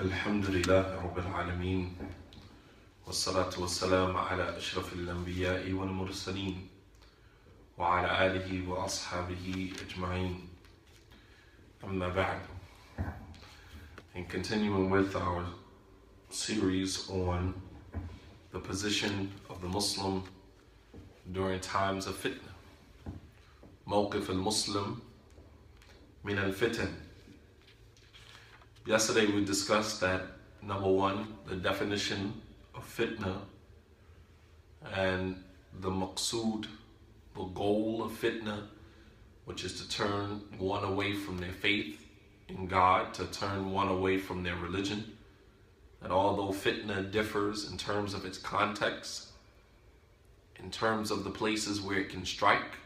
الحمد لله رب العالمين والصلاة والسلام على أشرف الأنبياء والمرسلين وعلى آله وأصحابه أجمعين أما بعد. And continuing with our series on the position of the Muslim during times of fitnah. موقف المسلم من الفتن. Yesterday we discussed that, number one, the definition of fitnah and the maqsood, the goal of fitnah, which is to turn one away from their faith in God, to turn one away from their religion. And although fitnah differs in terms of its context, in terms of the places where it can strike,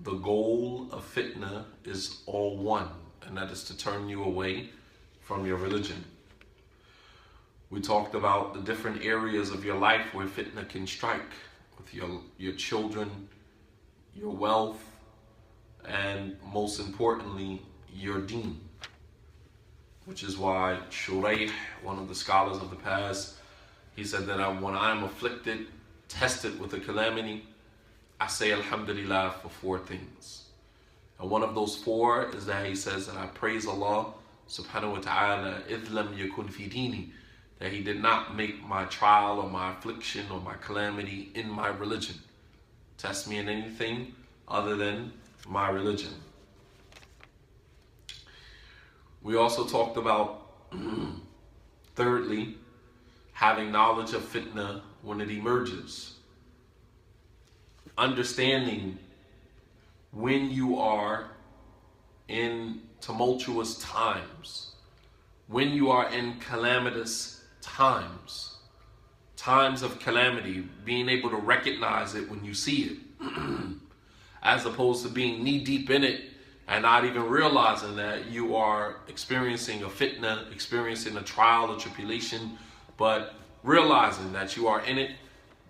the goal of fitnah is all one, and that is to turn you away from your religion. We talked about the different areas of your life where fitnah can strike, with your children, your wealth, and most importantly, your deen. Which is why Shurayh, one of the scholars of the past, he said that when I'm afflicted, tested with a calamity, I say Alhamdulillah for four things. And one of those four is that he says that I praise Allah subhanahu wa ta'ala, إِذْ لَمْ يَكُنْ فِي دِينِي, that he did not make my trial or my affliction or my calamity in my religion. Test me in anything other than my religion. We also talked about, thirdly, having knowledge of fitnah when it emerges. Understanding when you are in tumultuous times, when you are in calamitous times, times of calamity, being able to recognize it when you see it, as opposed to being knee deep in it and not even realizing that you are experiencing a fitnah, experiencing a trial, a tribulation, but realizing that you are in it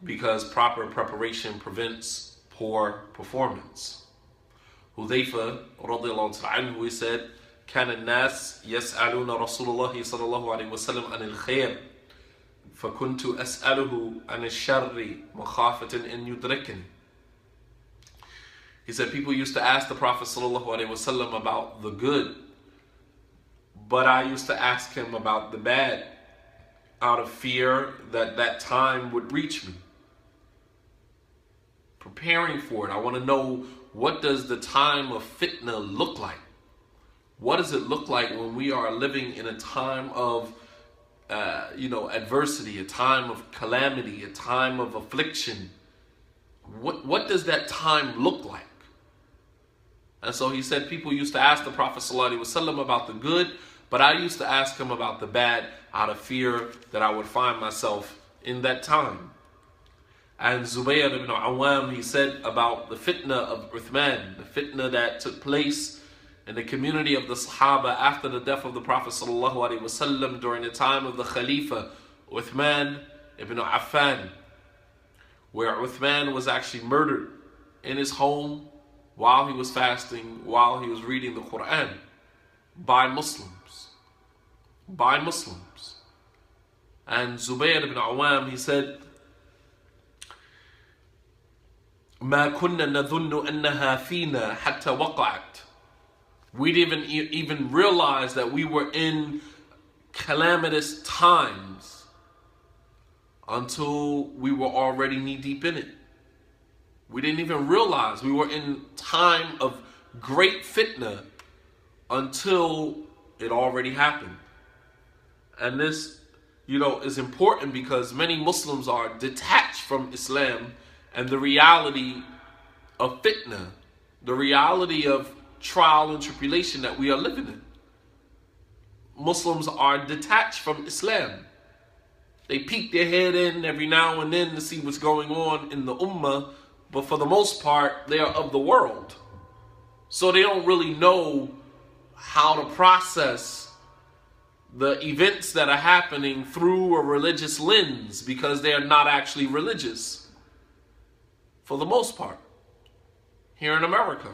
because proper preparation prevents poor performance. Hudhayfa radiallahu anhu, he said, كان الناس يسألون رسول الله صلى الله عليه وسلم عن الخير فكنت أسأله عن الشر مخافة أن يدركني. He said people used to ask the Prophet sallallahu alaihi wasallam about the good, but I used to ask him about the bad out of fear that that time would reach me. Preparing for it, I want to know, what does the time of fitnah look like? What does it look like when we are living in a time of adversity, a time of calamity, a time of affliction? What does that time look like? And so he said people used to ask the Prophet ﷺ about the good, but I used to ask him about the bad out of fear that I would find myself in that time. And Zubayr ibn Awam, he said about the fitnah of Uthman, the fitnah that took place in the community of the Sahaba after the death of the Prophet ﷺ during the time of the Khalifa, Uthman ibn Affan, where Uthman was actually murdered in his home while he was fasting, while he was reading the Quran, by Muslims. By Muslims. And Zubayr ibn Awam, he said, ما كنا نظن أنها فينا حتى وقعت. We didn't even realize that we were in calamitous times until we were already knee deep in it. We didn't even realize we were in time of great fitnah until it already happened. And this, is important because many Muslims are detached from Islam and the reality of fitnah, the reality of trial and tribulation that we are living in. Muslims are detached from Islam. They peek their head in every now and then to see what's going on in the ummah, but for the most part, they are of the world. So they don't really know how to process the events that are happening through a religious lens because they are not actually religious. For the most part, here in America.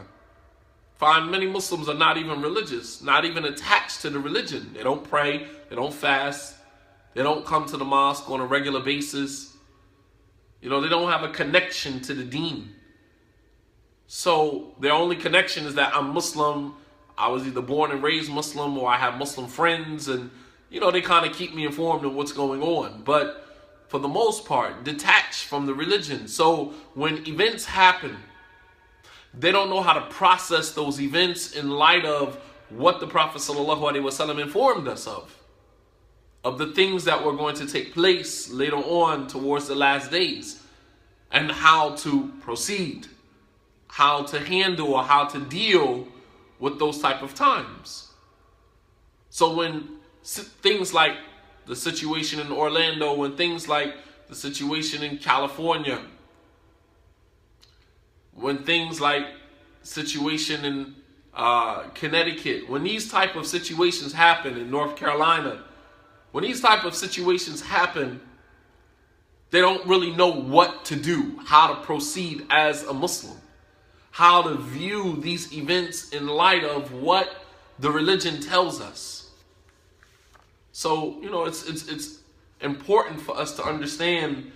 Find many Muslims are not even religious, not even attached to the religion. They don't pray, they don't fast, they don't come to the mosque on a regular basis. They don't have a connection to the deen. So their only connection is that I'm Muslim, I was either born and raised Muslim, or I have Muslim friends, and they kind of keep me informed of what's going on. But for the most part, detached from the religion. So when events happen, they don't know how to process those events in light of what the Prophet ﷺ informed us of the things that were going to take place later on towards the last days, and how to proceed, how to handle or how to deal with those type of times. So when things like the situation in Orlando, when things like the situation in California, when things like situation in Connecticut, when these type of situations happen in North Carolina, when these type of situations happen, they don't really know what to do, how to proceed as a Muslim, how to view these events in light of what the religion tells us. So, it's important for us to understand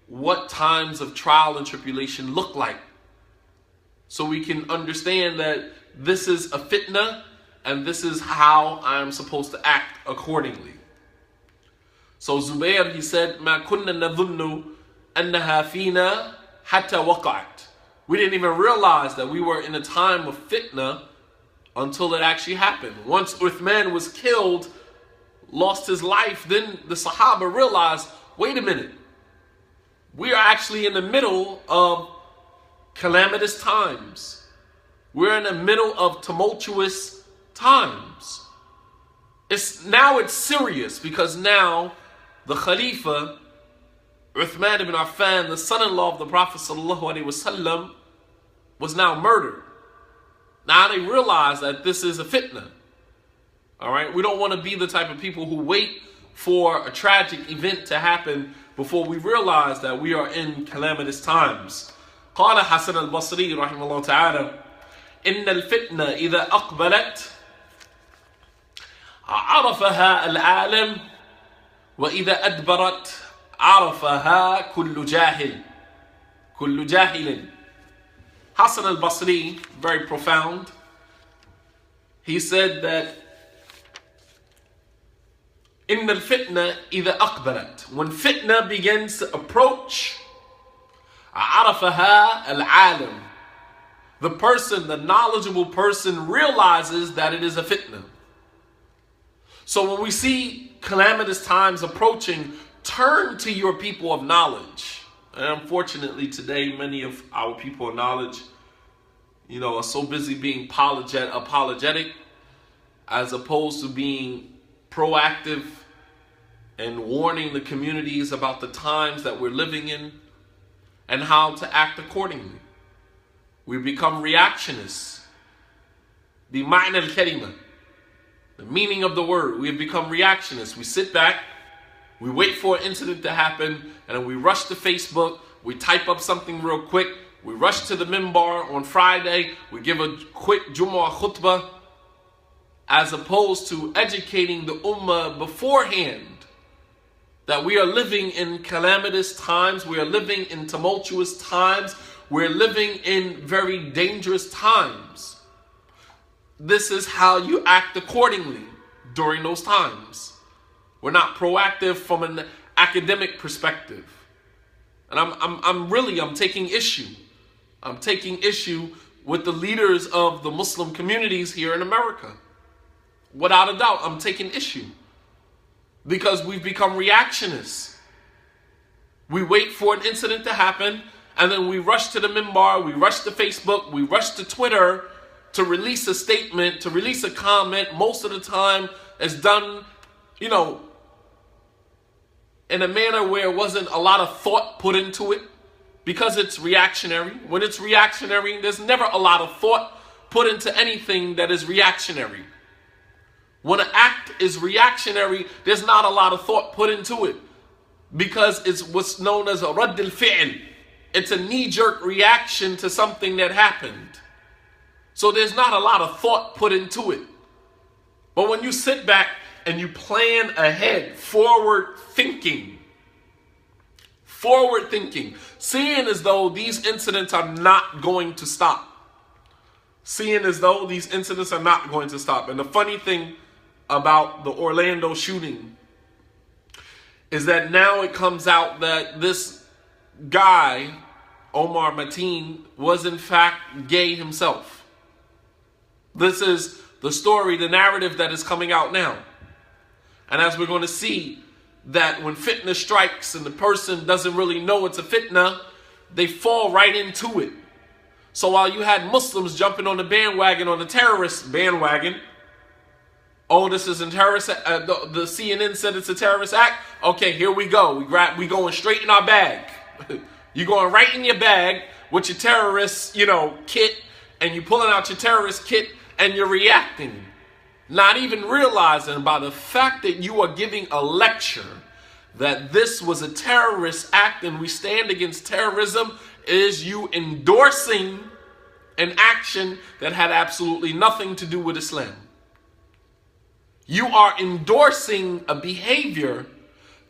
what times of trial and tribulation look like, so we can understand that this is a fitna and this is how I'm supposed to act accordingly. So Zubair, he said, مَا كُنَّا نَظُنُّ أَنَّهَا فِينَا حَتَّى وَقَعَتْ. We didn't even realize that we were in a time of fitna until it actually happened. Once Uthman was killed, lost his life, then the Sahaba realized, wait a minute, we are actually in the middle of calamitous times. We're in the middle of tumultuous times. It's serious, because now the Khalifa, Uthman ibn Affan, the son-in-law of the Prophet ﷺ, was now murdered. Now they realize that this is a fitna. Alright, we don't want to be the type of people who wait for a tragic event to happen before we realize that we are in calamitous times. قال حسن البصري رحمه الله تعالى إن الفتنة إذا أقبلت عرفها العالم وإذا أدبرت عرفها كل جاهل. Hassan al-Basri, very profound, he said that إن الفتنة إذا أقبلت, when fitna begins to approach, عرفها العالم, the person, the knowledgeable person, realizes that it is a fitna. So when we see calamitous times approaching, turn to your people of knowledge. And unfortunately today, many of our people of knowledge, are so busy being apologetic as opposed to being proactive and warning the communities about the times that we're living in and how to act accordingly. We become reactionists. The ma'na al-kalima, the meaning of the word, we have become reactionists. We sit back, we wait for an incident to happen, and then we rush to Facebook, we type up something real quick, we rush to the minbar on Friday, we give a quick Jumu'ah khutbah, as opposed to educating the ummah beforehand that we are living in calamitous times, we are living in tumultuous times, we're living in very dangerous times. This is how you act accordingly during those times. We're not proactive from an academic perspective. And I'm taking issue. I'm taking issue with the leaders of the Muslim communities here in America. Without a doubt, I'm taking issue. Because we've become reactionists. We wait for an incident to happen, and then we rush to the minbar, we rush to Facebook, we rush to Twitter to release a statement, to release a comment. Most of the time it's done, in a manner where it wasn't a lot of thought put into it, because it's reactionary. When it's reactionary, there's never a lot of thought put into anything that is reactionary. When an act is reactionary, there's not a lot of thought put into it, because it's what's known as a radd al-fi'l. It's a knee-jerk reaction to something that happened. So there's not a lot of thought put into it. But when you sit back and you plan ahead, forward thinking, seeing as though these incidents are not going to stop. Seeing as though these incidents are not going to stop. And the funny thing about the Orlando shooting is that now it comes out that this guy, Omar Mateen, was in fact gay himself. This is the story, the narrative that is coming out now. And as we're going to see, that when fitna strikes and the person doesn't really know it's a fitna, they fall right into it. So while you had Muslims jumping on the bandwagon, on the terrorist bandwagon, oh, this is a terrorist, the CNN said it's a terrorist act. Okay, here we go. We going straight in our bag. You going right in your bag with your terrorist, kit, and you pulling out your terrorist kit and you're reacting, not even realizing by the fact that you are giving a lecture that this was a terrorist act and we stand against terrorism, is you endorsing an action that had absolutely nothing to do with Islam. You are endorsing a behavior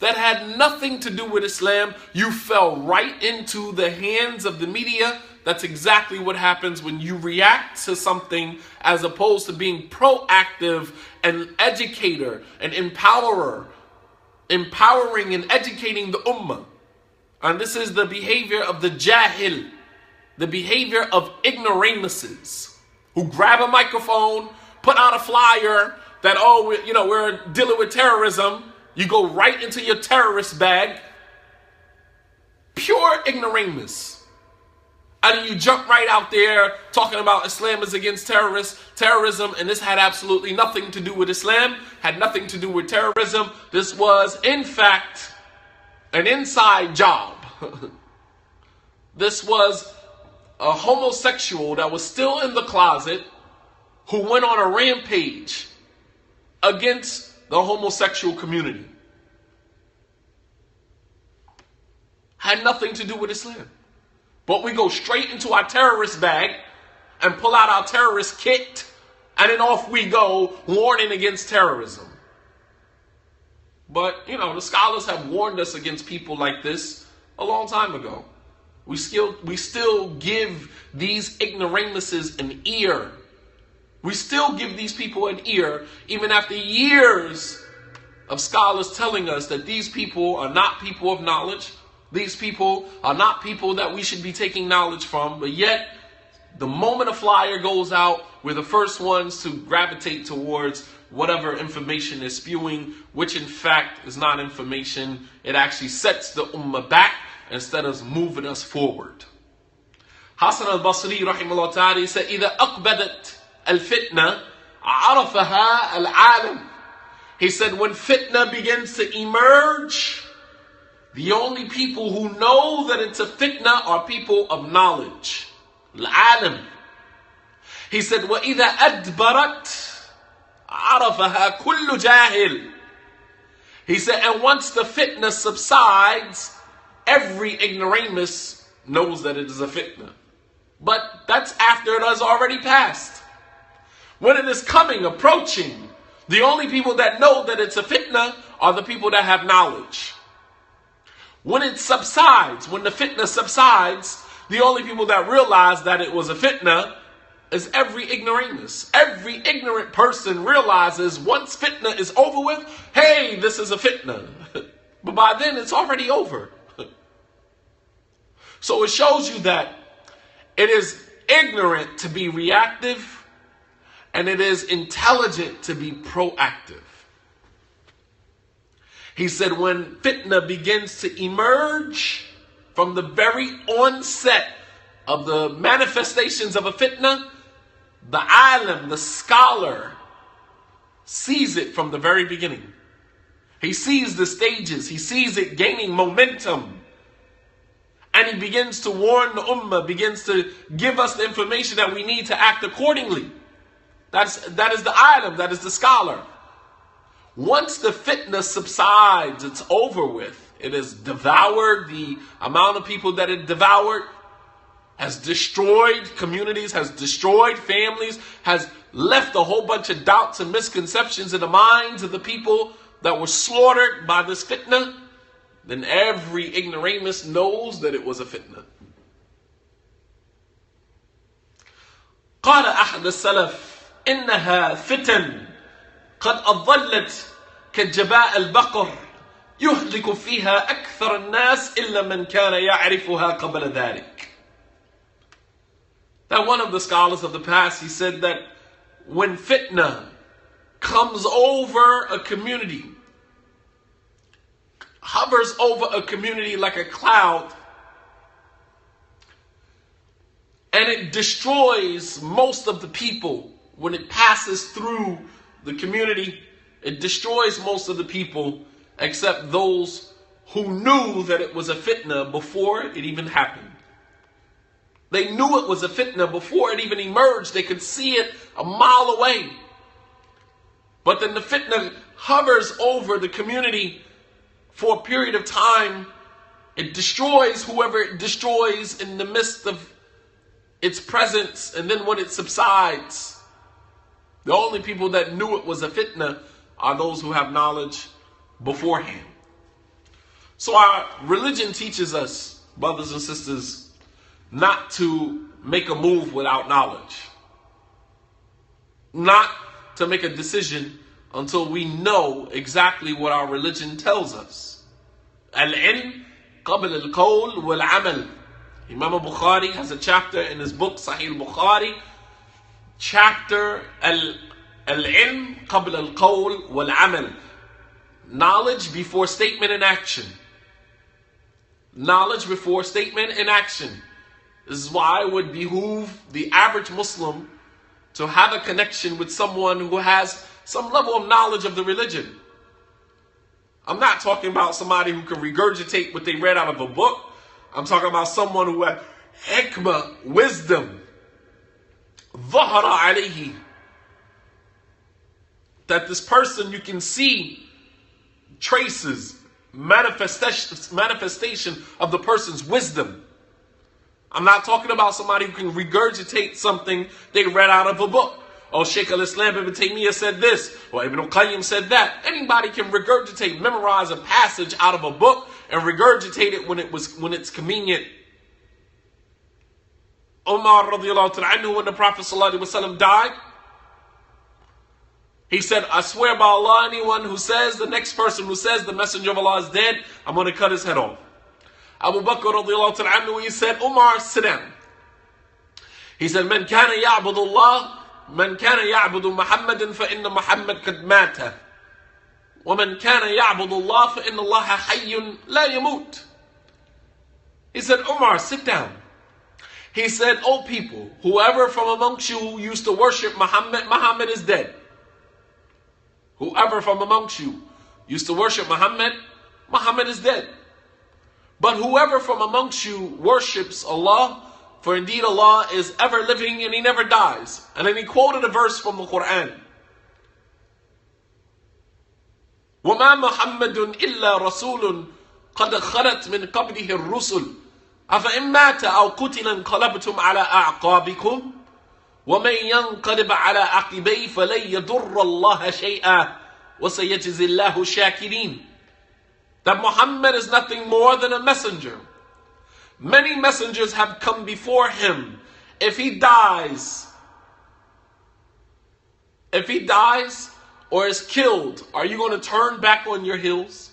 that had nothing to do with Islam. You fell right into the hands of the media. That's exactly what happens when you react to something as opposed to being proactive and educator and empowerer, empowering and educating the ummah. And this is the behavior of the jahil, the behavior of ignoramuses who grab a microphone, put out a flyer that, we're dealing with terrorism. You go right into your terrorist bag. Pure ignoramus. And you jump right out there talking about Islam is against terrorism, and this had absolutely nothing to do with Islam, had nothing to do with terrorism. This was, in fact, an inside job. This was a homosexual that was still in the closet who went on a rampage against the homosexual community. Had nothing to do with Islam. But we go straight into our terrorist bag and pull out our terrorist kit, and then off we go, warning against terrorism. But, the scholars have warned us against people like this a long time ago. We still give these ignoramuses an ear. We still give these people an ear, even after years of scholars telling us that these people are not people of knowledge. These people are not people that we should be taking knowledge from, but yet, the moment a flyer goes out, we're the first ones to gravitate towards whatever information is spewing, which in fact is not information. It actually sets the ummah back instead of moving us forward. Hassan al-Basri, rahimahullah ta'ala, said, إِذَا أَقْبَدَتْ الْفِتْنَةِ عَرَفَهَا الْعَالِمُ. He said, when fitna begins to emerge, the only people who know that it's a fitna are people of knowledge. Al-alim. He said, وَإِذَا أَدْبَرَتْ عَرَفَهَا كُلُّ جَاهِلٍ. He said, and once the fitna subsides, every ignoramus knows that it is a fitna. But that's after it has already passed. When it is coming, approaching, the only people that know that it's a fitna are the people that have knowledge. When it subsides, when the fitna subsides, the only people that realize that it was a fitna is every ignoramus. Every ignorant person realizes once fitna is over with, hey, this is a fitna. But by then it's already over. So it shows you that it is ignorant to be reactive and it is intelligent to be proactive. He said when fitna begins to emerge from the very onset of the manifestations of a fitna, the alim, the scholar, sees it from the very beginning. He sees the stages. He sees it gaining momentum. And he begins to warn the ummah, begins to give us the information that we need to act accordingly. That is the alim, that is the scholar. Once the fitna subsides, it's over with. It has devoured the amount of people that it devoured. has destroyed communities, has destroyed families, has left a whole bunch of doubts and misconceptions in the minds of the people that were slaughtered by this fitna, then every ignoramus knows that it was a fitna. قال أحد السلف إنها فتن قد أضلت كجباء البقر يهلك فيها أكثر الناس إلا من كان يعرفها قبل ذلك. That one of the scholars of the past, he said that when fitna comes over a community, hovers over a community like a cloud, and it destroys most of the people when it passes through the community, it destroys most of the people except those who knew that it was a fitna before it even happened. They knew it was a fitna before it even emerged. They could see it a mile away. But then the fitna hovers over the community for a period of time. It destroys whoever it destroys in the midst of its presence. And then when it subsides, the only people that knew it was a fitna are those who have knowledge beforehand. So our religion teaches us, brothers and sisters, not to make a move without knowledge. Not to make a decision until we know exactly what our religion tells us. Al-ilm qabl al-qawl wal-amal. Imam Bukhari has a chapter in his book Sahih Bukhari, chapter Al-ilm qabl al-qawl wal-amal. Knowledge before statement and action. Knowledge before statement and action. This is why it would behoove the average Muslim to have a connection with someone who has some level of knowledge of the religion. I'm not talking about somebody who can regurgitate what they read out of a book. I'm talking about someone who had hikmah, wisdom. ظهر عليه. That this person, you can see traces, manifestation of the person's wisdom. I'm not talking about somebody who can regurgitate something they read out of a book. Oh, Shaykh al-Islam Ibn Taymiyyah said this, or Ibn al-Qayyim said that. Anybody can regurgitate, memorize a passage out of a book and regurgitate it when it's convenient. Umar radiallahu ta'ala anhu, when the Prophet sallallahu alaihi wasallam died, he said, I swear by Allah, anyone who says, the next person who says the Messenger of Allah is dead, I'm going to cut his head off. Abu Bakr radiallahu ta'ala anhu, he said, Umar, sit down. He said, Man kana ya'budu Allah, man kana ya'budu Muhammadan fa inna Muhammad qad mata. Wa man kana ya'budu Allah fa inna Allah hayyun la yamut. He said, Umar, sit down. He said, O people, whoever from amongst you who used to worship Muhammad, Muhammad is dead. Whoever from amongst you used to worship Muhammad, Muhammad is dead. But whoever from amongst you worships Allah, for indeed Allah is ever living and He never dies. And then he quoted a verse from the Quran. وَمَا مُحَمَّدٌ إِلَّا رَسُولٌ قَدْ خَلَتْ مِنْ قَبْلِهِ الرُّسُلُ أَفَإِنْ مَاتَ أَوْ قُتِلَ انْقَلَبْتُمْ عَلَىٰ أَعْقَابِكُمْ وَمَنْ يَنْقَلِبْ عَلَىٰ عَقِبَيْهِ فَلَنْ يَضُرَّ اللَّهَ شَيْئًا وَسَيَجْزِي اللَّهُ الشَّاكِرِينَ. That Muhammad is nothing more than a messenger. Many messengers have come before him. If he dies or is killed, are you going to turn back on your heels?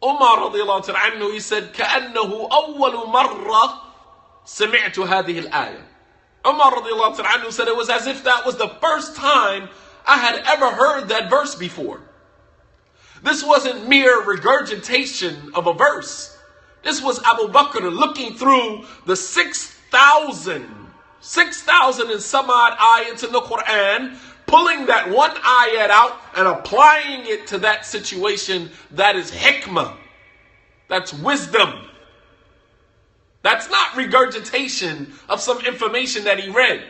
Umar radiallahu ta'ala anhu, he said, كَأَنَّهُ أَوَّلُ مَرَّةٍ سَمِعْتُ هَذِهِ الْآيَةِ. Umar radiallahu ta'ala anhu said it was as if that was the first time I had ever heard that verse before. This wasn't mere regurgitation of a verse. This was Abu Bakr looking through the 6,000 and some odd ayats in the Quran, pulling that one ayat out and applying it to that situation. That is hikmah. That's wisdom. That's not regurgitation of some information that he read.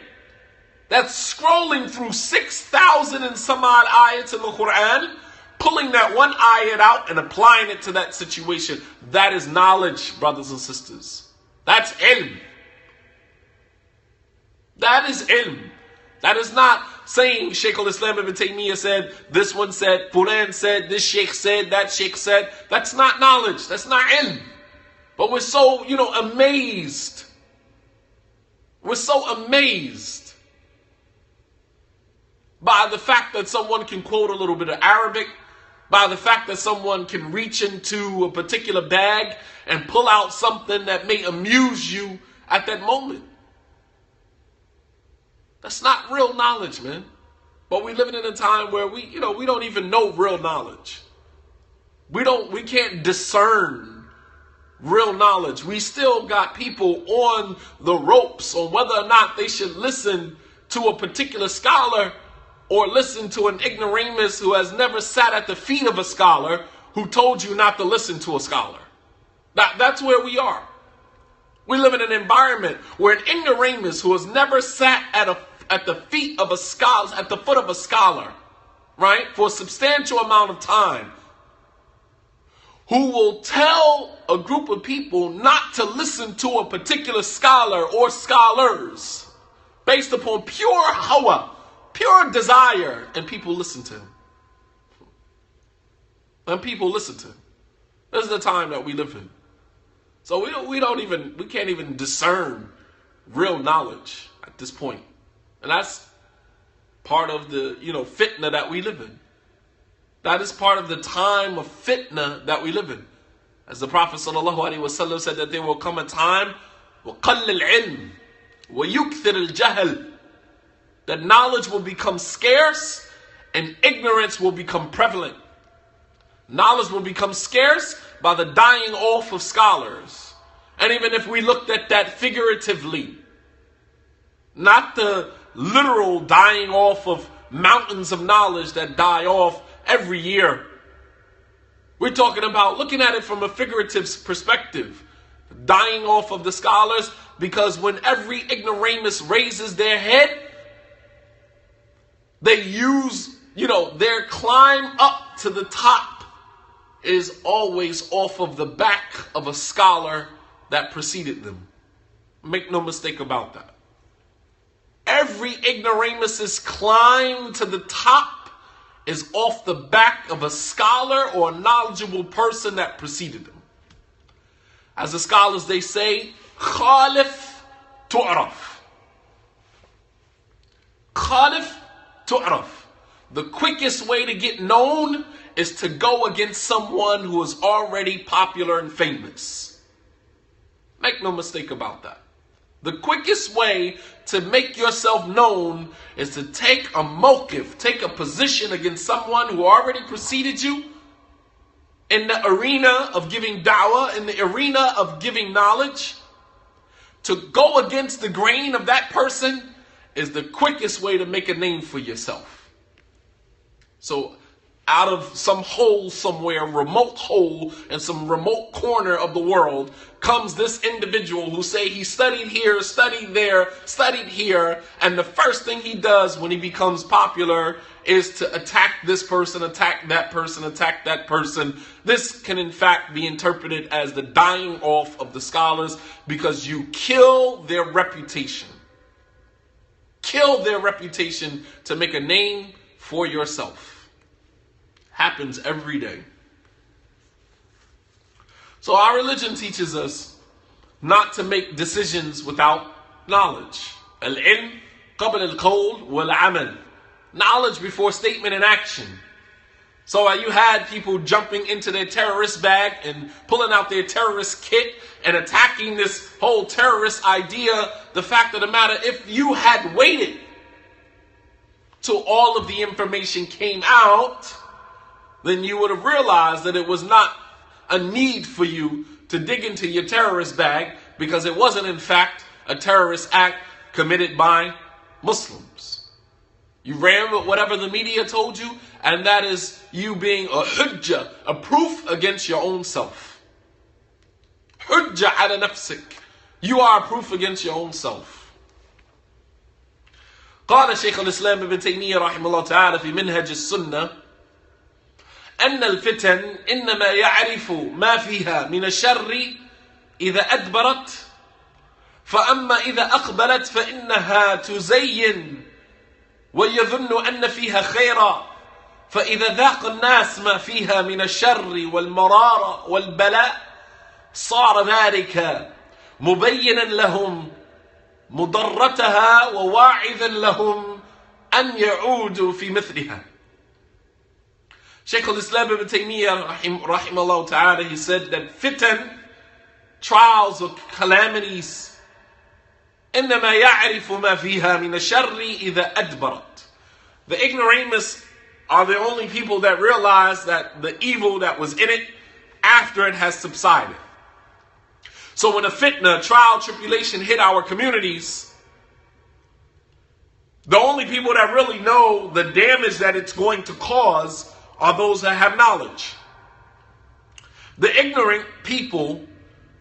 That's scrolling through 6,000 and some odd ayats in the Quran, pulling that one ayat out and applying it to that situation. That is knowledge, brothers and sisters. That's ilm. That is ilm. That is not saying Shaykh al-Islam ibn Taymiyyah said, this one said, Fulan said, this Shaykh said, that Shaykh said. That's not knowledge. That's not ilm. But we're so, amazed. We're so amazed by the fact that someone can quote a little bit of Arabic, by the fact that someone can reach into a particular bag and pull out something that may amuse you at that moment. That's not real knowledge, man. But we're living in a time where we don't even know real knowledge. We can't discern real knowledge. We still got people on the ropes on whether or not they should listen to a particular scholar or listen to an ignoramus who has never sat at the feet of a scholar who told you not to listen to a scholar. That's where we are. We live in an environment where an ignoramus who has never sat at the feet of a scholar, at the foot of a scholar, right, for a substantial amount of time, who will tell a group of people not to listen to a particular scholar or scholars based upon pure hawa, pure desire, and people listen to him. And people listen to him. This is the time that we live in. So we can't even discern real knowledge at this point. And that's part of the, fitnah that we live in. That is part of the time of fitnah that we live in. As the Prophet ﷺ said that there will come a time, وَقَلِّ الْعِلْمِ وَيُكْثِرِ الْجَهَلِ, that knowledge will become scarce and ignorance will become prevalent. Knowledge will become scarce by the dying off of scholars. And even if we looked at that figuratively, not the literal dying off of mountains of knowledge that die off every year. We're talking about looking at it from a figurative perspective. Dying off of the scholars, because when every ignoramus raises their head, they use, their climb up to the top is always off of the back of a scholar that preceded them. Make no mistake about that. Every ignoramus's climb to the top is off the back of a scholar or a knowledgeable person that preceded them. As the scholars, they say, Khalif tu'raf. Khalif tu'raf. The quickest way to get known is to go against someone who is already popular and famous. Make no mistake about that. The quickest way to make yourself known is to take a mawqif, take a position against someone who already preceded you in the arena of giving da'wah, in the arena of giving knowledge. To go against the grain of that person is the quickest way to make a name for yourself. So out of some hole somewhere, remote hole in some remote corner of the world, comes this individual who say he studied here, studied there, studied here, and the first thing he does when he becomes popular is to attack this person, attack that person, attack that person. This can in fact be interpreted as the dying off of the scholars, because you kill their reputation. Kill their reputation to make a name for yourself. Happens every day. So our religion teaches us not to make decisions without knowledge. Al-ilm qabla al-qawl wal-amal. Knowledge before statement and action. So you had people jumping into their terrorist bag and pulling out their terrorist kit and attacking this whole terrorist idea. The fact of the matter, if you had waited till all of the information came out, then you would have realized that it was not a need for you to dig into your terrorist bag, because it wasn't in fact a terrorist act committed by Muslims. You ran with whatever the media told you, and that is you being a hujjah, a proof against your own self. Hujjah ala nafsik. You are a proof against your own self. قال شيخ الإسلام ابن تيمية رحمه الله تعالى في منهج السنة أن الفتن إنما يعرف ما فيها من الشر إذا أدبرت فأما إذا أقبلت فإنها تزين ويظن أن فيها خيرا فإذا ذاق الناس ما فيها من الشر والمرارة والبلاء صار ذلك مبينا لهم مضرتها وواعظا لهم أن يعودوا في مثلها. Shaykh al-Islam ibn Taymiyyah rahimahullah ta'ala, he said that fitan, trials or calamities, إنما يعرف ما فيها من الشر إذا أدبرت. The ignoramus are the only people that realize that the evil that was in it after it has subsided. So when a fitna, trial, tribulation hit our communities, the only people that really know the damage that it's going to cause are those that have knowledge. The ignorant people,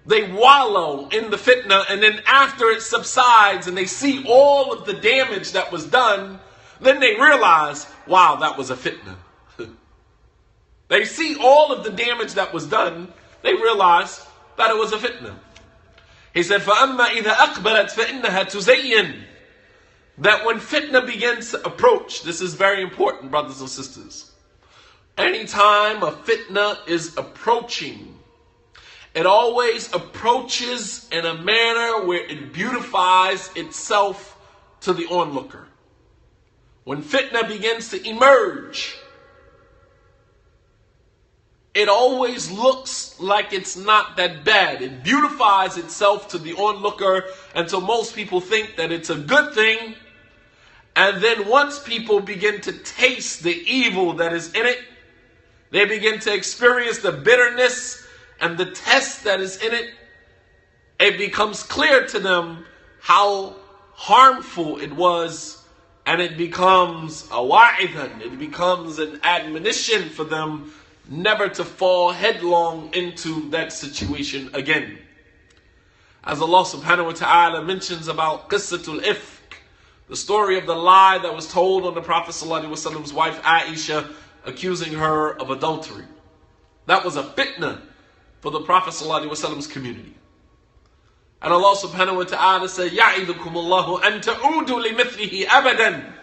they wallow in the fitna, and then after it subsides and they see all of the damage that was done, then they realize, wow, that was a fitna. They see all of the damage that was done, they realize that it was a fitna. He said, فَأَمَّا إِذَا أَقْبَلَتْ فَإِنَّهَا تُزَيِّن. That when fitna begins to approach, this is very important, brothers and sisters. Anytime a fitna is approaching, it always approaches in a manner where it beautifies itself to the onlooker. When fitna begins to emerge, it always looks like it's not that bad. It beautifies itself to the onlooker until most people think that it's a good thing. And then once people begin to taste the evil that is in it, they begin to experience the bitterness and the test that is in it. It becomes clear to them how harmful it was, and it becomes a wa'idan, it becomes an admonition for them never to fall headlong into that situation again. As Allah subhanahu wa ta'ala mentions about qissatul ifk, the story of the lie that was told on the Prophet sallallahu alaihi wasallam's wife Aisha, accusing her of adultery. That was a fitna for the Prophet sallallahu alaihi wasallam's community. And Allah subhanahu wa ta'ala said, يَعِذُكُمُ اللَّهُ أَن تَعُودُوا لِمِثْلِهِ أَبَدًا.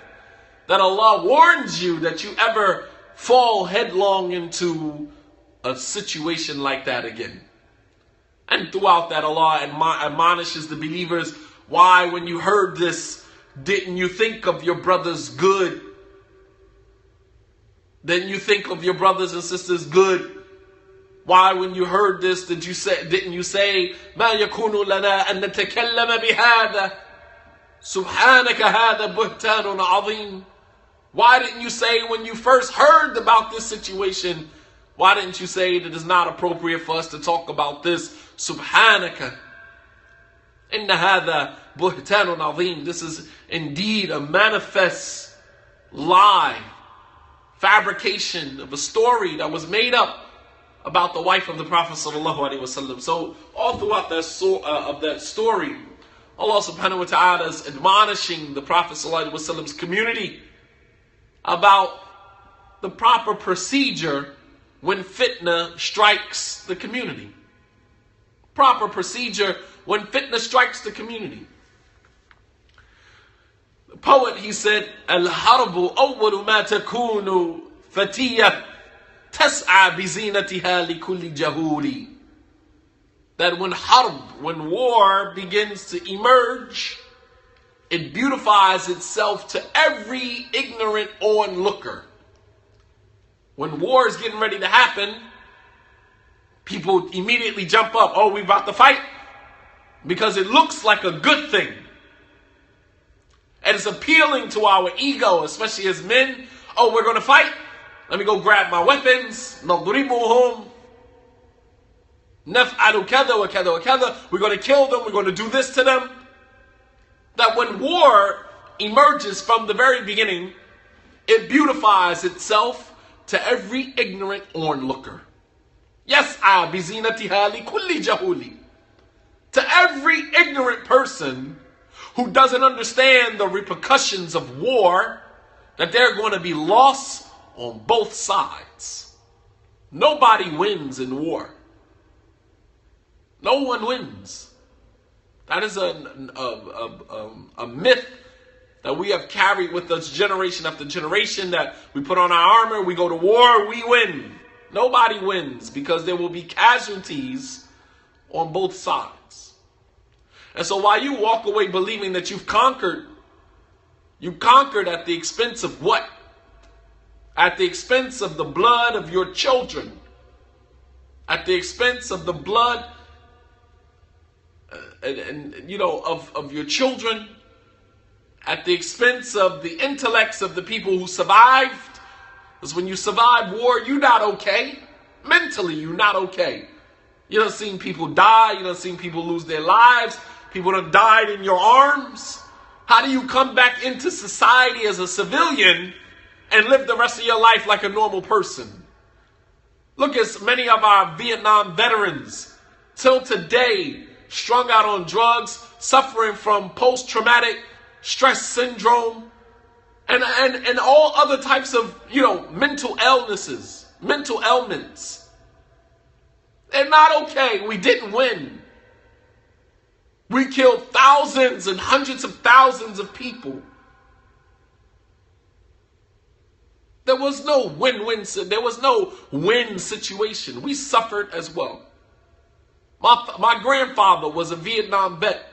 That Allah warns you that you ever fall headlong into a situation like that again. And throughout that, Allah admonishes the believers, why, when you heard this, didn't you think of your brother's good? Didn't you think of your brothers and sisters good? Why, when you heard this, didn't you say, مَا يَكُونُ لَنَا أَن نَتَكَلَّمَ بِهَذَا سُبْحَانَكَ هَذَا بُهْتَانٌ عَظِيمٌ. Why didn't you say, when you first heard about this situation, why didn't you say that it's not appropriate for us to talk about this? Subhanaka. Inna hadha buhtanun azim. This is indeed a manifest lie, fabrication of a story that was made up about the wife of the Prophet sallallahu alaihi wasallam. So all throughout that story, Allah subhanahu wa ta'ala is admonishing the Prophet sallallahu alaihi wasallam's community about the proper procedure when fitna strikes the community. Proper procedure when fitna strikes the community. The poet, he said, Al-harbu awwalu ma takunu fatiyah tas'a bizinatiha li kulli jahuli. That when war begins to emerge, it beautifies itself to every ignorant onlooker. When war is getting ready to happen, people immediately jump up. Oh, we're about to fight? Because it looks like a good thing. And it's appealing to our ego, especially as men. Oh, we're going to fight? Let me go grab my weapons. نَضْرِبُهُمْ نَفْعَلُ كَذَا وَكَذَا وَكَذَا. We're going to kill them. We're going to do this to them. That when war emerges from the very beginning, it beautifies itself to every ignorant onlooker. Yas'a bizinatiha li kulli jahuli. To every ignorant person who doesn't understand the repercussions of war, that they're going to be lost on both sides. Nobody wins in war. No one wins. That is a myth that we have carried with us generation after generation, that we put on our armor, we go to war, we win. Nobody wins, because there will be casualties on both sides. And so while you walk away believing that you conquered at the expense of what? At the expense of the blood of your children. At the expense of the blood of your children. At the expense of the intellects of the people who survived. Because when you survive war, you're not okay. Mentally, you're not okay. You done seen people die. You done seen people lose their lives. People done died in your arms. How do you come back into society as a civilian and live the rest of your life like a normal person? Look at many of our Vietnam veterans, till today, strung out on drugs, suffering from post-traumatic stress syndrome, and all other types of, mental illnesses, mental ailments. They're not okay. We didn't win. We killed thousands and hundreds of thousands of people. There was no win-win. There was no win situation. We suffered as well. My grandfather was a Vietnam vet.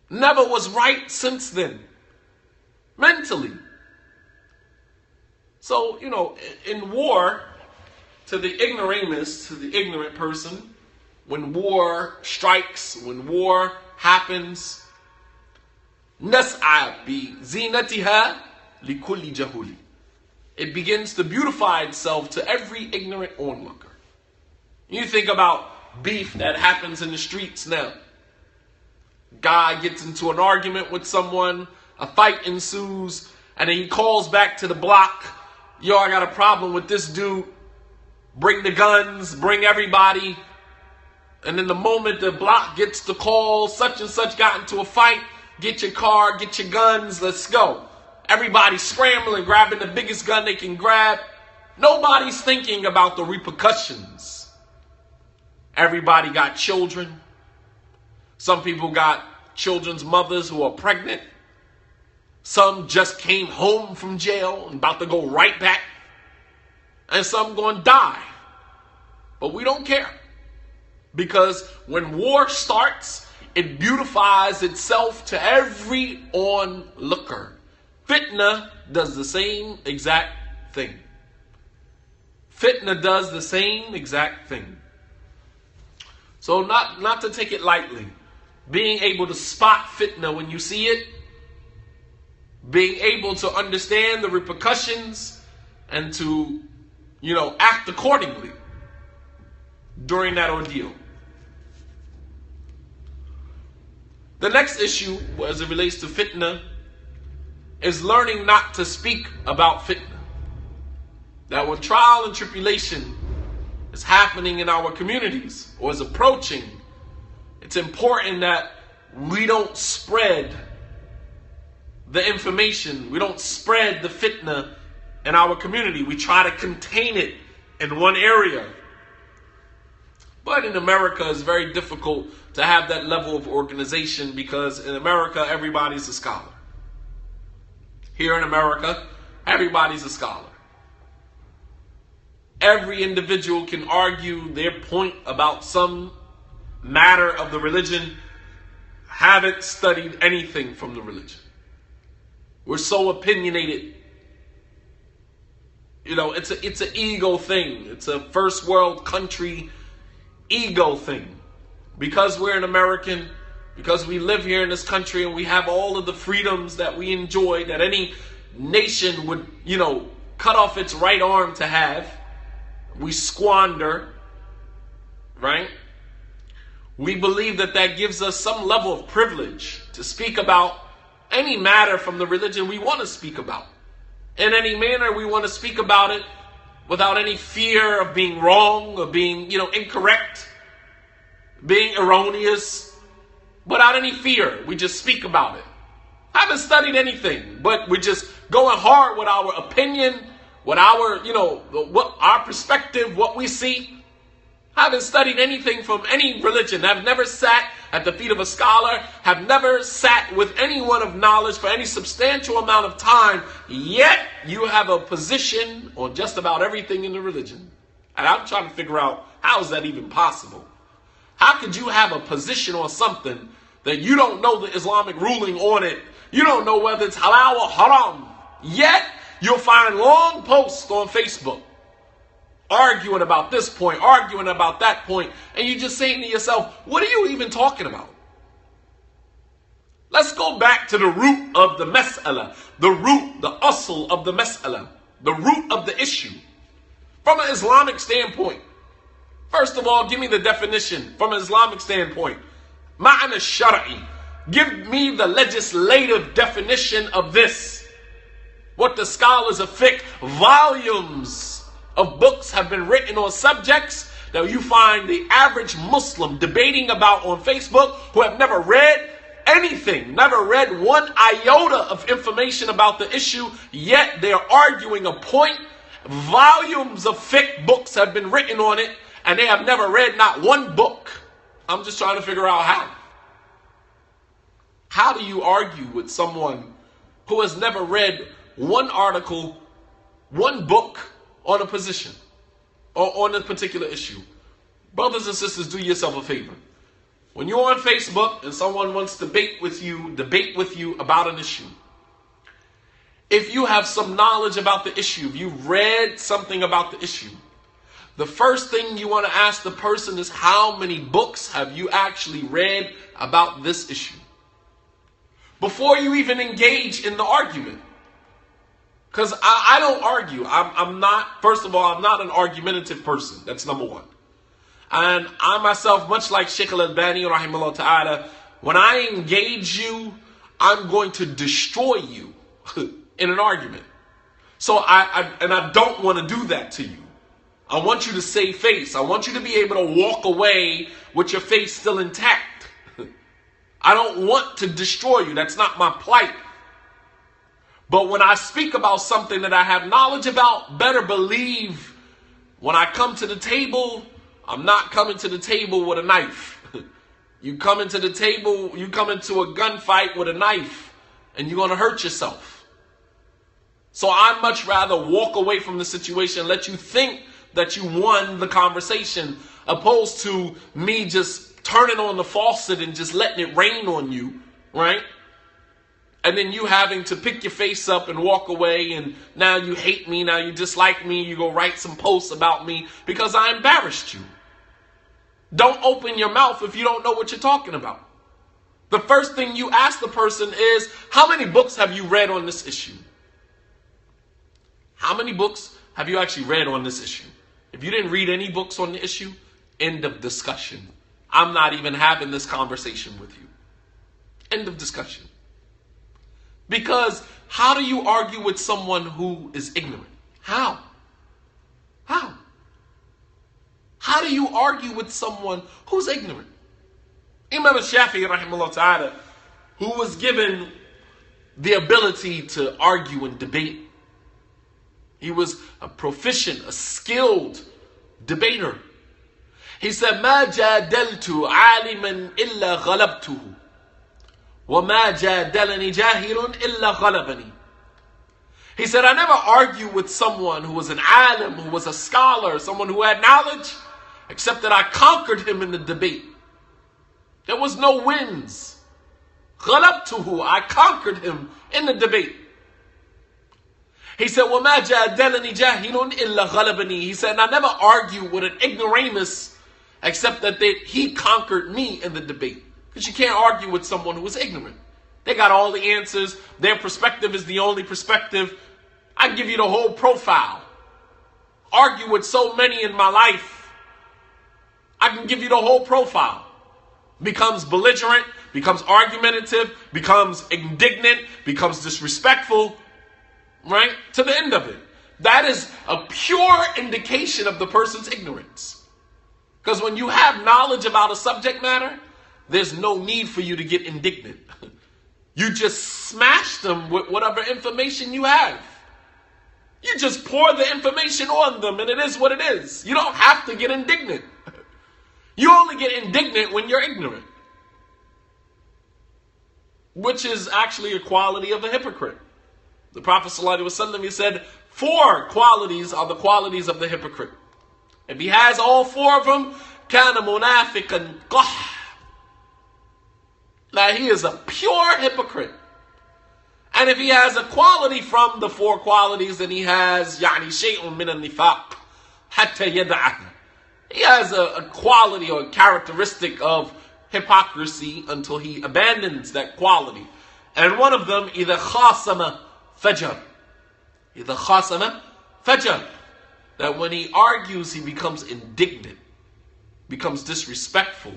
Never was right since then. Mentally. So, in war, to the ignoramus, to the ignorant person, when war strikes, when war happens, nas'a bi zinatiha likulli jahuli. It begins to beautify itself to every ignorant onlooker. You think about beef that happens in the streets now. Guy gets into an argument with someone, a fight ensues, and then he calls back to the block. Yo, I got a problem with this dude. Bring the guns, bring everybody. And then the moment the block gets the call, such and such got into a fight, get your car, get your guns, let's go. Everybody's scrambling, grabbing the biggest gun they can grab. Nobody's thinking about the repercussions. Everybody got children. Some people got children's mothers who are pregnant. Some just came home from jail and about to go right back. And some going to die. But we don't care. Because when war starts, it beautifies itself to every onlooker. Fitnah does the same exact thing. Fitnah does the same exact thing. So not to take it lightly. Being able to spot fitnah when you see it. Being able to understand the repercussions and to, act accordingly during that ordeal. The next issue, as it relates to fitnah, is learning not to speak about fitnah. That when trial and tribulation is happening in our communities or is approaching, it's important that we don't spread the information. We don't spread the fitnah in our community. We try to contain it in one area. But in America, it's very difficult to have that level of organization because in America, everybody's a scholar. Here in America, everybody's a scholar. Every individual can argue their point about some matter of the religion, haven't studied anything from the religion. We're so opinionated. It's an ego thing. It's a first world country ego thing. Because we're an American, because we live here in this country and we have all of the freedoms that we enjoy, that any nation would, cut off its right arm to have, we squander, right? We believe that gives us some level of privilege to speak about any matter from the religion we want to speak about. In any manner we want to speak about it without any fear of being wrong or being, incorrect, being erroneous, without any fear. We just speak about it. I haven't studied anything, but we're just going hard with our opinion, with our, what our perspective, what we see. haven't studied anything from any religion, have never sat at the feet of a scholar, have never sat with anyone of knowledge for any substantial amount of time, yet you have a position on just about everything in the religion. And I'm trying to figure out, how is that even possible? How could you have a position on something that you don't know the Islamic ruling on it? You don't know whether it's halal or haram. Yet you'll find long posts on Facebook arguing about this point, arguing about that point, and you're just saying to yourself, what are you even talking about? Let's go back to the root of the mas'ala, the root, the asl of the mas'ala, the root of the issue. From an Islamic standpoint, first of all, give me the definition from an Islamic standpoint. Ma'ana shar'i. Give me the legislative definition of this. What the scholars of fiqh, volumes of books have been written on subjects that you find the average Muslim debating about on Facebook, who have never read anything, never read one iota of information about the issue, yet they're arguing a point. Volumes of fiqh books have been written on it, and they have never read not one book. I'm just trying to figure out how. How do you argue with someone who has never read one article, one book on a position or on a particular issue? Brothers and sisters, do yourself a favor. When you're on Facebook and someone wants to debate with you about an issue, if you have some knowledge about the issue, if you've read something about the issue, the first thing you want to ask the person is, how many books have you actually read about this issue? Before you even engage in the argument. Because I don't argue. I'm not, first of all, I'm not an argumentative person. That's number one. And I myself, much like Sheikh al-Albani, rahimahullah ta'ala, when I engage you, I'm going to destroy you in an argument. So I don't want to do that to you. I want you to save face. I want you to be able to walk away with your face still intact. I don't want to destroy you. That's not my plight. But when I speak about something that I have knowledge about, better believe when I come to the table, I'm not coming to the table with a knife. You come into the table, you come into a gunfight with a knife, and you're going to hurt yourself. So I'd much rather walk away from the situation, let you think that you won the conversation, opposed to me just turning on the faucet and just letting it rain on you, right? And then you having to pick your face up and walk away, and now you hate me, now you dislike me, you go write some posts about me because I embarrassed you. Don't open your mouth if you don't know what you're talking about. The first thing you ask the person is, how many books have you read on this issue? How many books have you actually read on this issue? If you didn't read any books on the issue, end of discussion. I'm not even having this conversation with you. End of discussion. Because how do you argue with someone who is ignorant? How? How? How do you argue with someone who's ignorant? Imam Shafi'i, rahimahullah ta'ala, who was given the ability to argue and debate. He was a proficient, a skilled debater. He said, مَا جَادَلْتُ عَالِمًا إِلَّا غَلَبْتُهُ وَمَا جَادَلَنِي جَاهِلٌ إِلَّا غَلَبَنِي. He said, I never argued with someone who was an alim, who was a scholar, someone who had knowledge, except that I conquered him in the debate. There was no wins. غَلَبْتُهُ, I conquered him in the debate. He said, وَمَا جَادَلَنِي جَاهِلٌ إِلَّا غَلَبَنِي. He said, and I never argued with an ignoramus, except that he conquered me in the debate. Because you can't argue with someone who is ignorant. They got all the answers. Their perspective is the only perspective. I give you the whole profile. Argue with so many in my life. I can give you the whole profile. Becomes belligerent, becomes argumentative, becomes indignant, becomes disrespectful, right? To the end of it. That is a pure indication of the person's ignorance. Because when you have knowledge about a subject matter, there's no need for you to get indignant. You just smash them with whatever information you have. You just pour the information on them, and it is what it is. You don't have to get indignant. You only get indignant when you're ignorant, which is actually a quality of a hypocrite. The Prophet ﷺ, he said, 4 qualities are the qualities of the hypocrite. If he has all 4 of them, كَانَ مُنَافِقًا قَحْ. Now he is a pure hypocrite. And if he has a quality from the 4 qualities, then he has شيء من النفاق حتى يدعه. He has a quality or a characteristic of hypocrisy until he abandons that quality. And one of them, إِذَا خَاصَمَ فَجَرَ. إِذَا خَاصَمَ فَجَرَ. That when he argues, he becomes indignant, becomes disrespectful.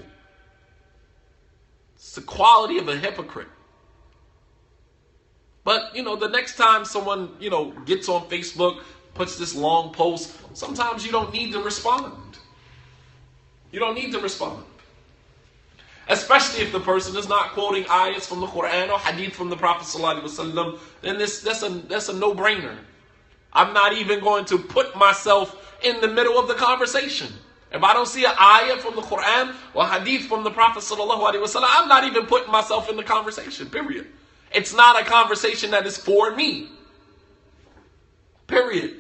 It's the quality of a hypocrite. But, the next time someone, gets on Facebook, puts this long post, sometimes you don't need to respond. You don't need to respond. Especially if the person is not quoting ayahs from the Quran or hadith from the Prophet ﷺ, then that's a no-brainer. I'm not even going to put myself in the middle of the conversation. If I don't see an ayah from the Quran or hadith from the Prophet ﷺ, I'm not even putting myself in the conversation, period. It's not a conversation that is for me. Period.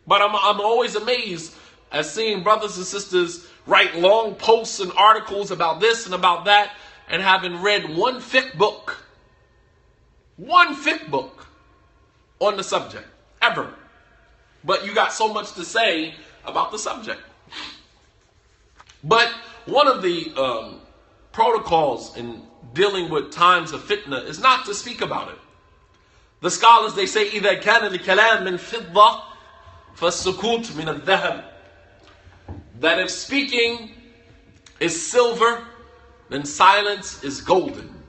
But I'm always amazed at seeing brothers and sisters write long posts and articles about this and about that, and having read one fiqh book on the subject, ever. But you got so much to say about the subject. But one of the protocols in dealing with times of fitna is not to speak about it. The scholars, they say, إِذَا كَانَ الْكَلَامِ مِنْ فِضَّةٍ فَالسُّكُوتُ مِنَ الذَّهَبِ. That if speaking is silver, then silence is golden.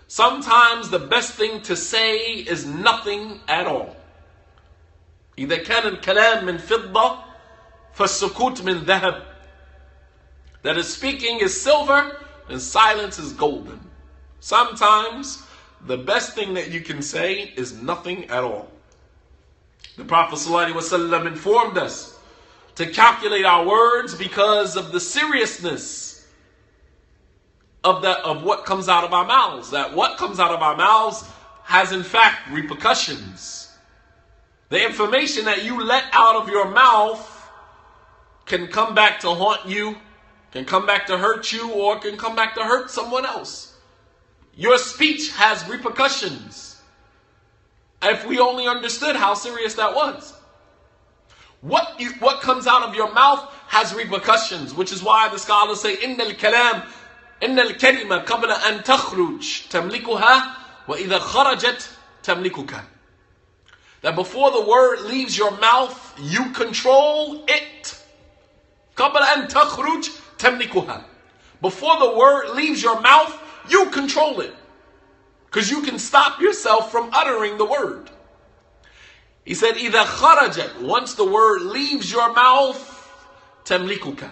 Sometimes the best thing to say is nothing at all. إِذَا كَانَ الْكَلَامِ مِنْ فِضَّةٍ فَالسُّكُوتُ مِنْ ذَهَبٍ. That if speaking is silver, then silence is golden. Sometimes the best thing that you can say is nothing at all. The Prophet ﷺ informed us to calculate our words because of the seriousness of what comes out of our mouths. That what comes out of our mouths has in fact repercussions. The information that you let out of your mouth can come back to haunt you, can come back to hurt you, or can come back to hurt someone else. Your speech has repercussions. If we only understood how serious that was. What comes out of your mouth has repercussions, which is why the scholars say, إِنَّ الْكَلِمَةَ قَبْلَ أَن تَخْرُجْ تَمْلِكُهَا وَإِذَا خَرَجَتْ تَمْلِكُكَ. That before the word leaves your mouth, you control it. قَبْلَ أَن تَخْرُجْ تَمْلِكُهَا. Before the word leaves your mouth, you control it. Because you can stop yourself from uttering the word. He said, إِذَا خَرَجَتْ. Once the word leaves your mouth, تَمْلِكُكَ.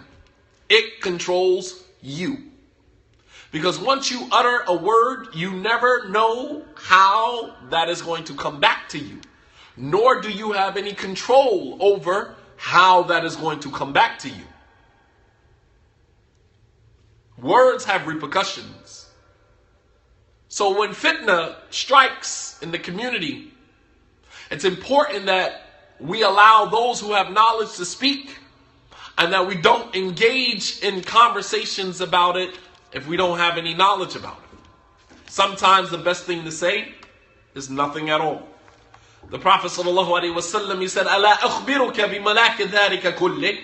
It controls you. Because once you utter a word, you never know how that is going to come back to you. Nor do you have any control over how that is going to come back to you. Words have repercussions. So when fitna strikes in the community, it's important that we allow those who have knowledge to speak, and that we don't engage in conversations about it if we don't have any knowledge about it. Sometimes the best thing to say is nothing at all. The Prophet ﷺ, he said, أَلَا أَخْبِرُكَ بِمَلَاكِ ذَلِكَ كُلِّهِ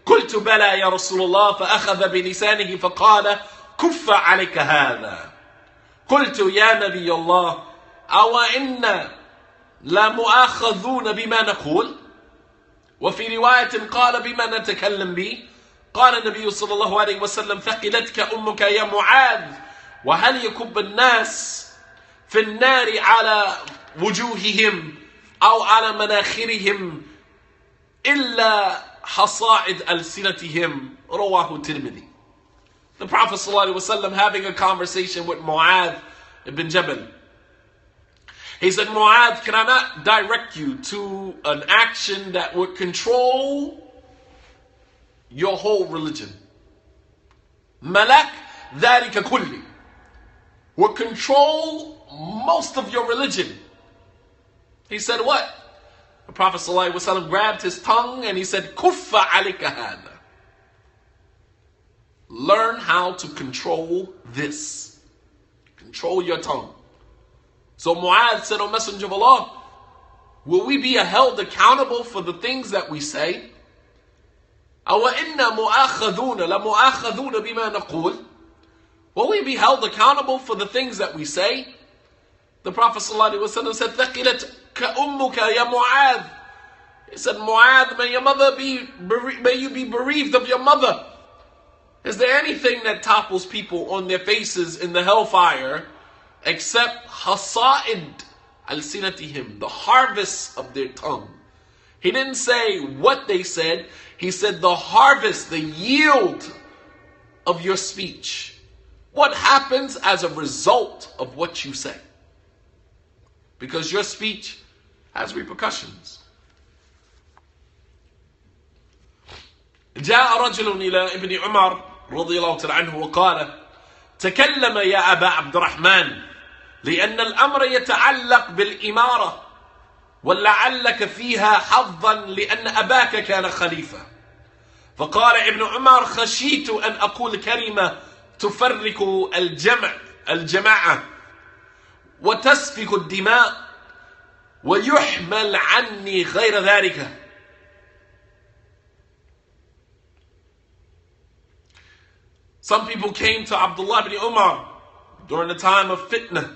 قُلْتُ بَلَى يَا رَسُولَ اللَّهِ فَأَخَذَ بِلِسَانِهِ فَقَالَ كُفَّ عَلَيْكَ هَذَا قُلْتُ يَا نَبِيَ اللَّهِ أَوَ إِنَّ لَمُؤَاخَذُونَ بِمَا نَقُولُ وفي رواية قال بما نتكلم به قال النبي صلى الله عليه وسلم ثقلتك أمك يا معاذ وهل يكب الناس في النار على وجوههم أو على مناخرهم إلا حصائد ألسنتهم رواه الترمذي. The Prophet ﷺ having a conversation with Mu'adh ibn Jabal. He said, Mu'adh, can I not direct you to an action that would control your whole religion? malak dhalika kulli, will control most of your religion. He said what? The Prophet ﷺ grabbed his tongue and he said, Kuffa alika hada. Learn how to control this. Control your tongue. So Mu'adh said, O Messenger of Allah, will we be held accountable for the things that we say? أَوَ إِنَّا مُؤَاخَذُونَ لَمُؤَاخَذُونَ بِمَا نَقُولُ. Will we be held accountable for the things that we say? The Prophet ﷺ said, ثَقِلَتْ كَأُمُّكَ يَا مُعَاذ. He said, Mu'adh, may you be bereaved of your mother. Is there anything that topples people on their faces in the hellfire except hasa'id al-sinatihim, the harvest of their tongue? He didn't say what they said. He said the harvest, the yield of your speech. What happens as a result of what you say? Because your speech has repercussions. جاء رجل إلى ابن عمر رضي الله تعالى عنه وقال تكلم يا أبا عبد الرحمن لأن الأمر يتعلق بالإمارة ولعلك فيها حظا لأن أباك كان خليفة. فقال ابن عمر خشيت أن أقول كلمة تفرق الجماعة وتسفك الدماء ويحمل عني غير ذلك. Some people came to Abdullah ibn Umar during the time of fitnah,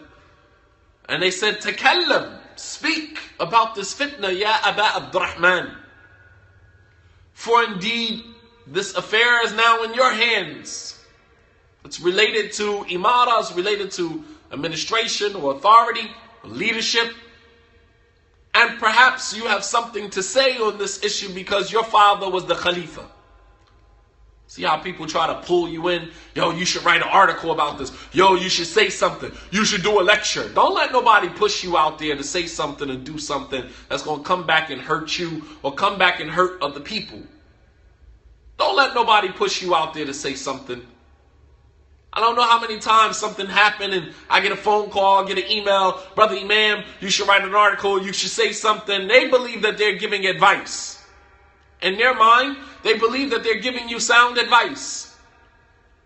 and they said, Takallam, speak about this fitnah, Ya Aba Abdurrahman. For indeed, this affair is now in your hands. It's related to imara, it's related to administration or authority, or leadership. And perhaps you have something to say on this issue because your father was the Khalifa. See how people try to pull you in? Yo, you should write an article about this. Yo, you should say something. You should do a lecture. Don't let nobody push you out there to say something and do something that's going to come back and hurt you or come back and hurt other people. Don't let nobody push you out there to say something. I don't know how many times something happened and I get a phone call, get an email, Brother Imam, you should write an article, you should say something. They believe that they're giving advice. In their mind, they believe that they're giving you sound advice.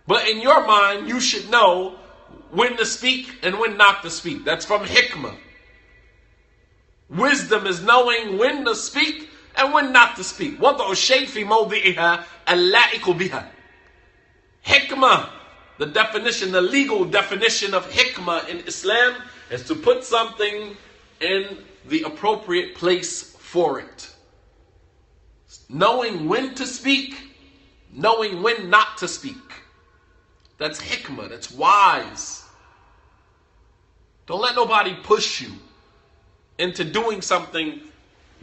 But in your mind, you should know when to speak and when not to speak. That's from hikmah. Wisdom is knowing when to speak and when not to speak. وَضْعُ الشَّيْءِ فِي مَوْضِعِهَا اللَّائِقُ بِهَا. Hikmah, the definition, the legal definition of hikmah in Islam is to put something in the appropriate place for it. Knowing when to speak, knowing when not to speak. That's hikmah, that's wise. Don't let nobody push you into doing something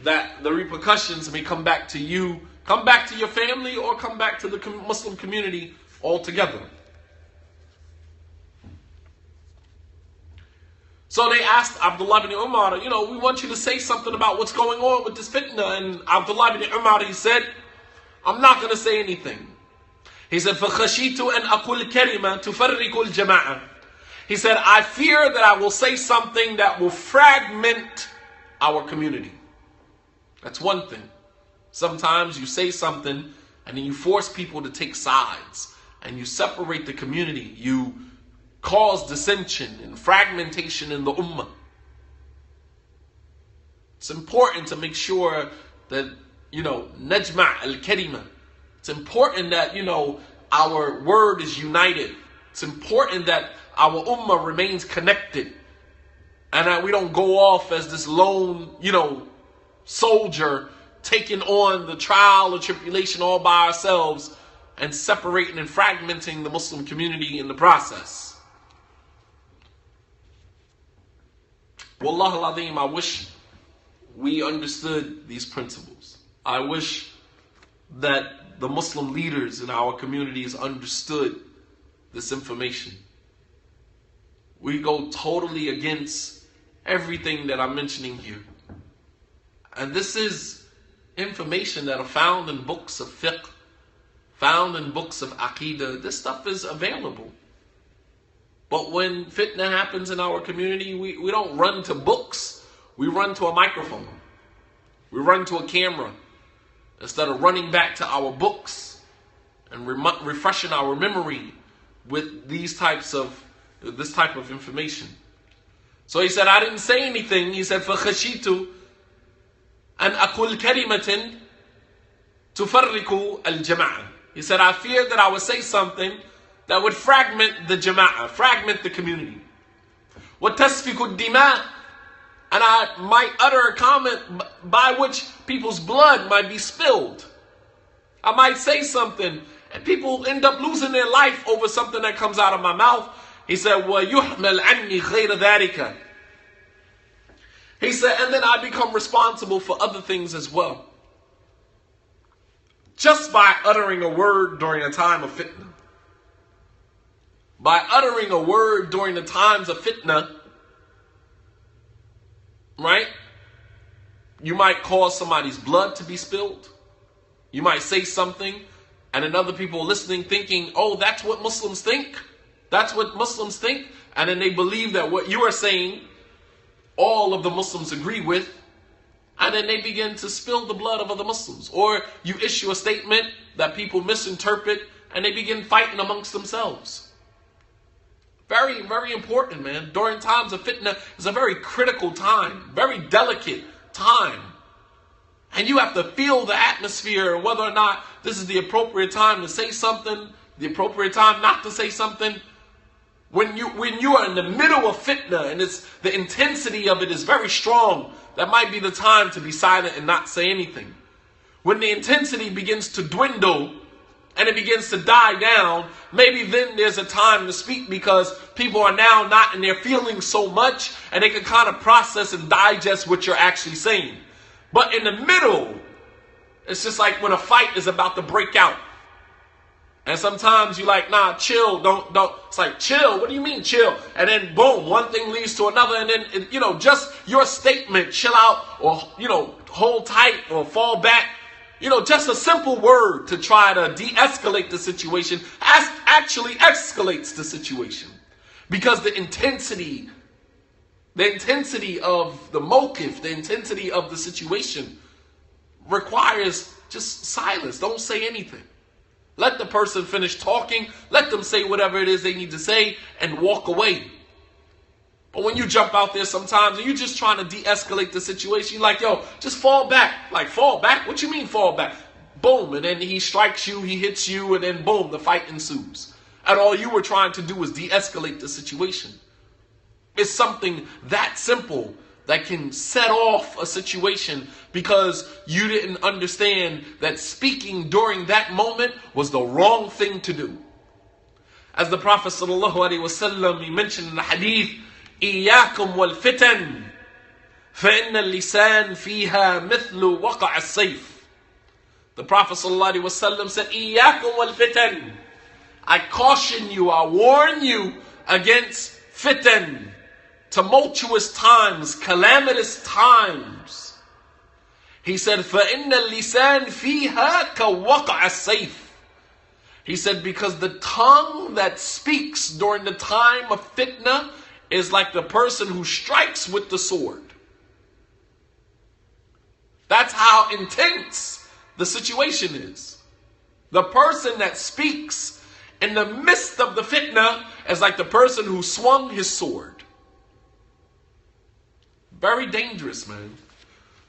that the repercussions may come back to you, come back to your family, or come back to the Muslim community altogether. So they asked Abdullah ibn Umar, we want you to say something about what's going on with this fitnah. And Abdullah ibn Umar, he said, I'm not going to say anything. He said, فَخَشِيتُ أَنْ أَقُلْ كَلِمَةً تُفَرِّقُ الْجَمَاعَةِ. He said, I fear that I will say something that will fragment our community. That's one thing. Sometimes you say something and then you force people to take sides and you separate the community. You cause dissension and fragmentation in the ummah. It's important to make sure that, najma' al-kalima. It's important that, our word is united. It's important that our ummah remains connected. And that we don't go off as this lone, soldier taking on the trial or tribulation all by ourselves and separating and fragmenting the Muslim community in the process. Wallah al-Azim, I wish we understood these principles. I wish that the Muslim leaders in our communities understood this information. We go totally against everything that I'm mentioning here. And this is information that are found in books of fiqh, found in books of Aqidah. This stuff is available. But when fitna happens in our community, we don't run to books. We run to a microphone. We run to a camera instead of running back to our books and refreshing our memory with this type of information. So he said, I didn't say anything. He said, فَخَشِيتُ أَنْ أَقُلْ كَلِمَةٍ تُفَرِّقُ الْجَمَاعَةِ. He said, I feared that I would say something that would fragment the jama'ah, fragment the community. وَتَسْفِكُ الدِّمَاءِ. And I might utter a comment by which people's blood might be spilled. I might say something and people end up losing their life over something that comes out of my mouth. He said, وَيُحْمَلْ عَنِّي غَيْرَ ذَلِكَ. He said, and then I become responsible for other things as well. Just by uttering a word during a time of fitna. By uttering a word during the times of fitna, right? You might cause somebody's blood to be spilled. You might say something and then other people listening thinking, oh, that's what Muslims think. That's what Muslims think. And then they believe that what you are saying, all of the Muslims agree with. And then they begin to spill the blood of other Muslims. Or you issue a statement that people misinterpret and they begin fighting amongst themselves. Very, very important, man. During times of fitna is a very critical time, very delicate time. And you have to feel the atmosphere, whether or not this is the appropriate time to say something, the appropriate time not to say something. When you are in the middle of fitna and the intensity of it is very strong, that might be the time to be silent and not say anything. When the intensity begins to dwindle and it begins to die down, maybe then there's a time to speak because people are now not in their feelings so much and they can kind of process and digest what you're actually saying. But in the middle, it's just like when a fight is about to break out. And sometimes you're like, nah, chill, don't. It's like, chill, what do you mean chill? And then boom, one thing leads to another. And then, just your statement, chill out or, hold tight or fall back. Just a simple word to try to de-escalate the situation actually escalates the situation. Because the intensity of the mawqif, the intensity of the situation requires just silence. Don't say anything. Let the person finish talking. Let them say whatever it is they need to say and walk away. But when you jump out there sometimes and you're just trying to de-escalate the situation, you're like, yo, just fall back. Like, fall back? What you mean fall back? Boom. And then he strikes you, he hits you, and then boom, the fight ensues. And all you were trying to do was de-escalate the situation. It's something that simple that can set off a situation because you didn't understand that speaking during that moment was the wrong thing to do. As the Prophet ﷺ, he mentioned in the hadith, إِيَّاكُمْ وَالْفِتَنِ فَإِنَّ اللِّسَانِ فِيهَا مِثْلُ وَقَعَ السَّيْفِ. The Prophet ﷺ said, إِيَّاكُمْ وَالْفِتَنِ. I caution you, I warn you against fitan, tumultuous times, calamitous times. He said, فَإِنَّ اللِّسَانِ فِيهَا كَوَقَعَ السَّيْفِ. He said, because the tongue that speaks during the time of fitna is like the person who strikes with the sword. That's how intense the situation is. The person that speaks in the midst of the fitna is like the person who swung his sword. Very dangerous, man.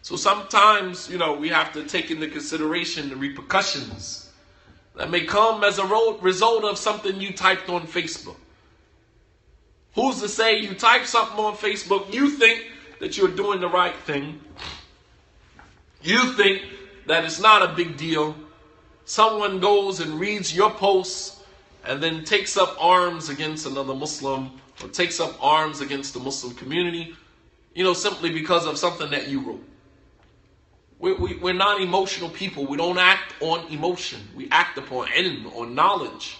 So sometimes, we have to take into consideration the repercussions that may come as a result of something you typed on Facebook. Who's to say you type something on Facebook, you think that you're doing the right thing. You think that it's not a big deal. Someone goes and reads your posts and then takes up arms against another Muslim or takes up arms against the Muslim community, simply because of something that you wrote. We're not emotional people. We don't act on emotion. We act upon ilm, on knowledge.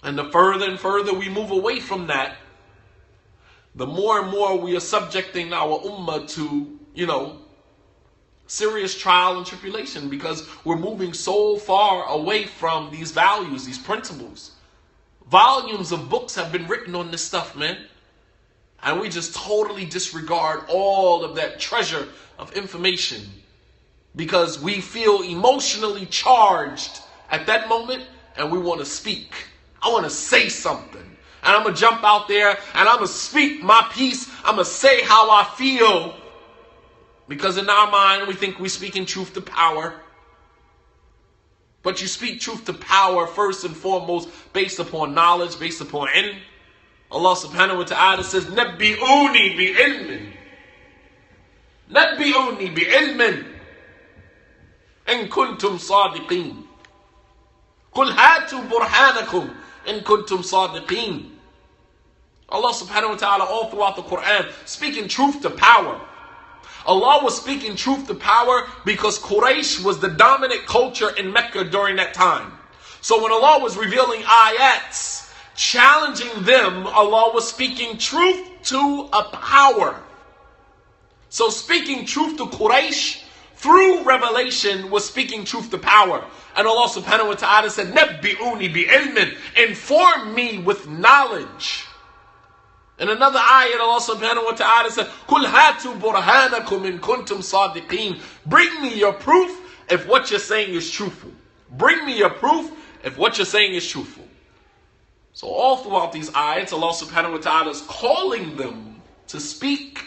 And the further and further we move away from that, the more and more we are subjecting our ummah to, serious trial and tribulation, because we're moving so far away from these values, these principles. Volumes of books have been written on this stuff, man. And we just totally disregard all of that treasure of information because we feel emotionally charged at that moment and we want to speak. I want to say something. And I'm going to jump out there and I'm going to speak my piece. I'm going to say how I feel. Because in our mind, we think we're speaking truth to power. But you speak truth to power first and foremost based upon knowledge, based upon ilm. Allah subhanahu wa ta'ala says, Nabbi'uni bi-ilmin. Nabbi'uni bi-ilmin. In kuntum sadiqeen. Qul hatu burhanakum. In kuntum sadiqeen. Allah subhanahu wa ta'ala all throughout the Quran speaking truth to power. Allah was speaking truth to power because Quraysh was the dominant culture in Mecca during that time. So when Allah was revealing ayats, challenging them, Allah was speaking truth to a power. So speaking truth to Quraysh through revelation was speaking truth to power. And Allah subhanahu wa ta'ala said, Nabbi'uni bi-ilmin. Inform me with knowledge. In another ayat, Allah subhanahu wa ta'ala said, Qul hatu burhanakum in kuntum sadiqeen. Bring me your proof if what you're saying is truthful. Bring me your proof if what you're saying is truthful. So all throughout these ayats, Allah subhanahu wa ta'ala is calling them to speak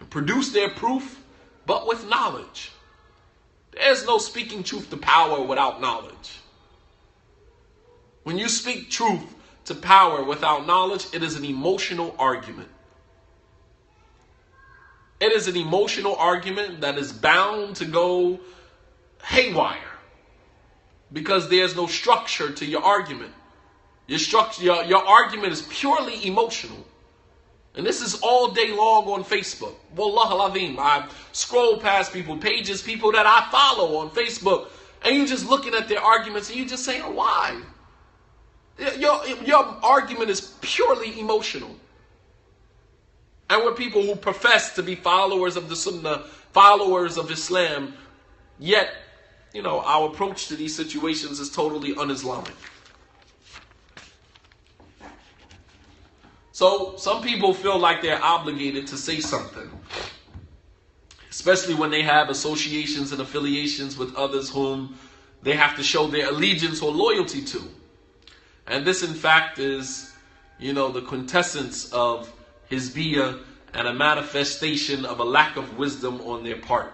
and produce their proof, but with knowledge. There's no speaking truth to power without knowledge. When you speak truth to power without knowledge, it is an emotional argument. It is an emotional argument that is bound to go haywire because there's no structure to your argument. Your argument is purely emotional. And this is all day long on Facebook. Wallah al-azim. I scroll past pages, people that I follow on Facebook, and you're just looking at their arguments and you're just saying, why? Your argument is purely emotional. And we're people who profess to be followers of the Sunnah, followers of Islam, yet, our approach to these situations is totally un-Islamic. So some people feel like they're obligated to say something, especially when they have associations and affiliations with others whom they have to show their allegiance or loyalty to. And this, in fact, is, the quintessence of Hizbiyah and a manifestation of a lack of wisdom on their part.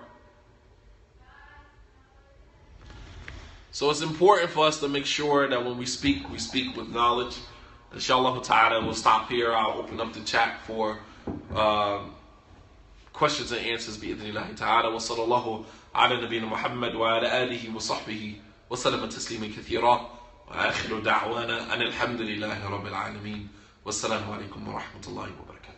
So it's important for us to make sure that when we speak with knowledge. Inshallah ta'ala, we'll stop here. I'll open up the chat for questions and answers. Bi'idhnillahi ta'ala. Wa sallallahu ala nabiyyina Muhammad wa ala alihi wa sahbihi wa sallama tasliman kathira. وآخر دعوانا أن الحمد لله رب العالمين والسلام عليكم ورحمة الله وبركاته.